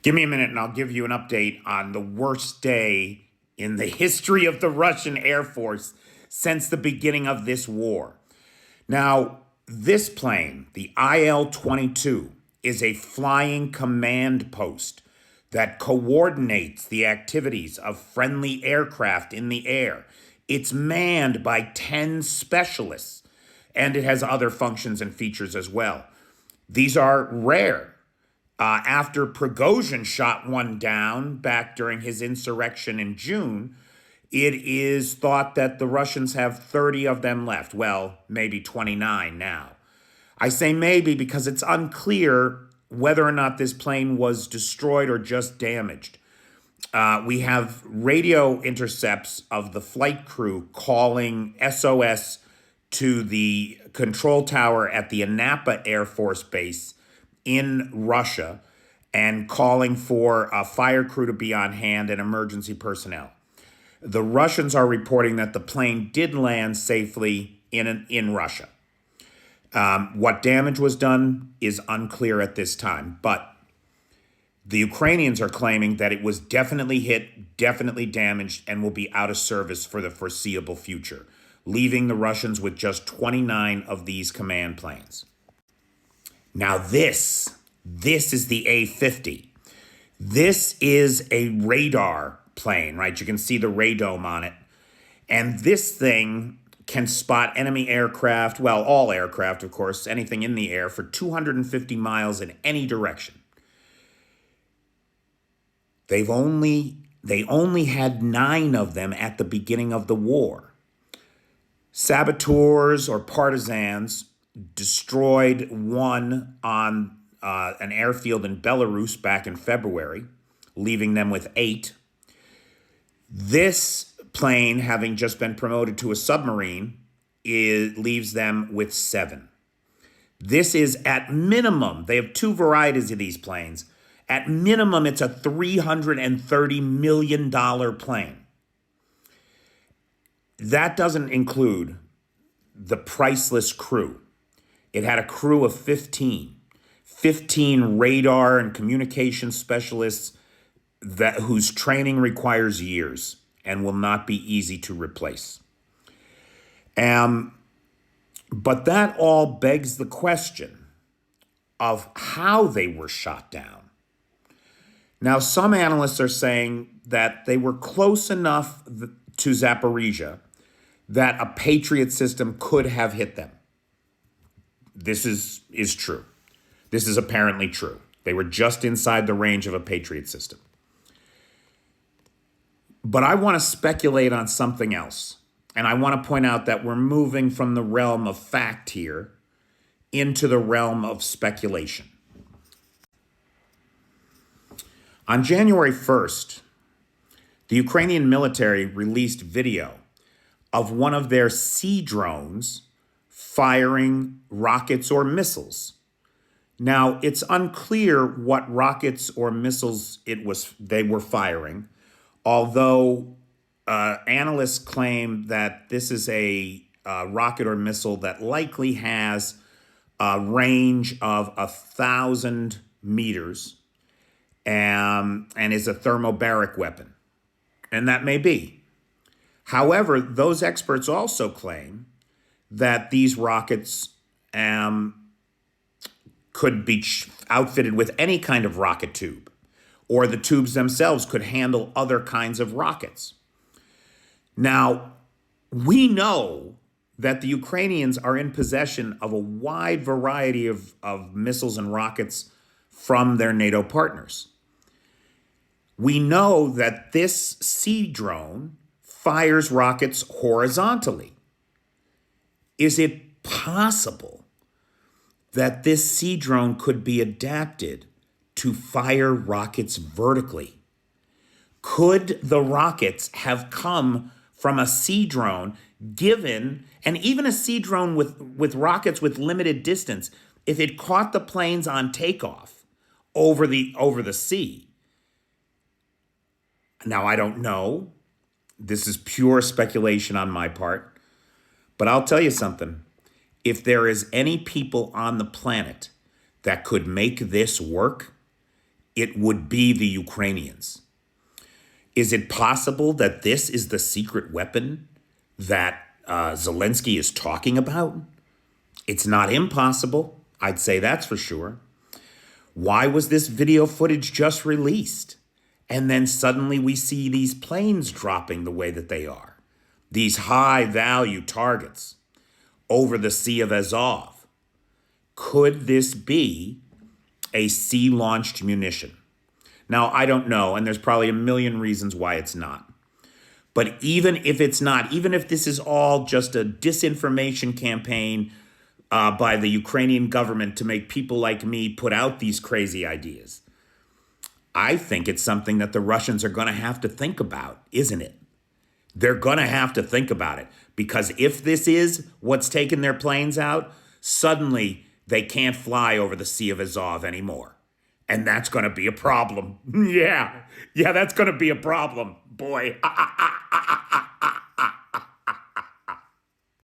Give me a minute and I'll give you an update on the worst day in the history of the Russian Air Force since the beginning of this war. Now, this plane, the IL-22, is a flying command post that coordinates the activities of friendly aircraft in the air. It's manned by 10 specialists, and it has other functions and features as well. These are rare. After Prigozhin shot one down back during his insurrection in June, it is thought that the Russians have 30 of them left. Well, maybe 29 now. I say maybe because it's unclear whether or not this plane was destroyed or just damaged. We have radio intercepts of the flight crew calling SOS to the control tower at the Anapa Air Force Base in Russia and calling for a fire crew to be on hand and emergency personnel. The Russians are reporting that the plane did land safely in Russia. What damage was done is unclear at this time, but the Ukrainians are claiming that it was definitely hit, definitely damaged, and will be out of service for the foreseeable future, leaving the Russians with just 29 of these command planes. Now this is the A-50. This is a radar plane, right? You can see the radome on it. And this thing can spot enemy aircraft, well, all aircraft, of course, anything in the air, for 250 miles in any direction. They only had 9 of them at the beginning of the war. Saboteurs or partisans destroyed one on an airfield in Belarus back in February, leaving them with 8. This plane, having just been promoted to a submarine, leaves them with 7. This is at minimum, they have 2 varieties of these planes. At minimum, it's a $330 million plane. That doesn't include the priceless crew. It had a crew of 15 radar and communication specialists whose training requires years and will not be easy to replace. But that all begs the question of how they were shot down. Now, some analysts are saying that they were close enough to Zaporizhia that a Patriot system could have hit them. This is true. This is apparently true. They were just inside the range of a Patriot system. But I want to speculate on something else. And I want to point out that we're moving from the realm of fact here into the realm of speculation. On January 1st, the Ukrainian military released video of one of their sea drones firing rockets or missiles. Now, it's unclear what rockets or missiles they were firing, although analysts claim that this is a rocket or missile that likely has a range of 1,000 meters and is a thermobaric weapon. And that may be. However, those experts also claim that these rockets could be outfitted with any kind of rocket tube, or the tubes themselves could handle other kinds of rockets. Now, we know that the Ukrainians are in possession of a wide variety of missiles and rockets from their NATO partners. We know that this sea drone fires rockets horizontally. Is it possible that this sea drone could be adapted to fire rockets vertically? Could the rockets have come from a sea drone and even a sea drone with rockets with limited distance, if it caught the planes on takeoff over the sea? Now, I don't know. This is pure speculation on my part. But I'll tell you something. If there is any people on the planet that could make this work, it would be the Ukrainians. Is it possible that this is the secret weapon that Zelensky is talking about? It's not impossible. I'd say that's for sure. Why was this video footage just released? And then suddenly we see these planes dropping the way that they are. These high-value targets over the Sea of Azov. Could this be a sea-launched munition? Now, I don't know, and there's probably a million reasons why it's not. But even if it's not, even if this is all just a disinformation campaign by the Ukrainian government to make people like me put out these crazy ideas, I think it's something that the Russians are going to have to think about, isn't it? They're going to have to think about it, because if this is what's taking their planes out, suddenly they can't fly over the Sea of Azov anymore. And that's going to be a problem. Yeah, that's going to be a problem, boy.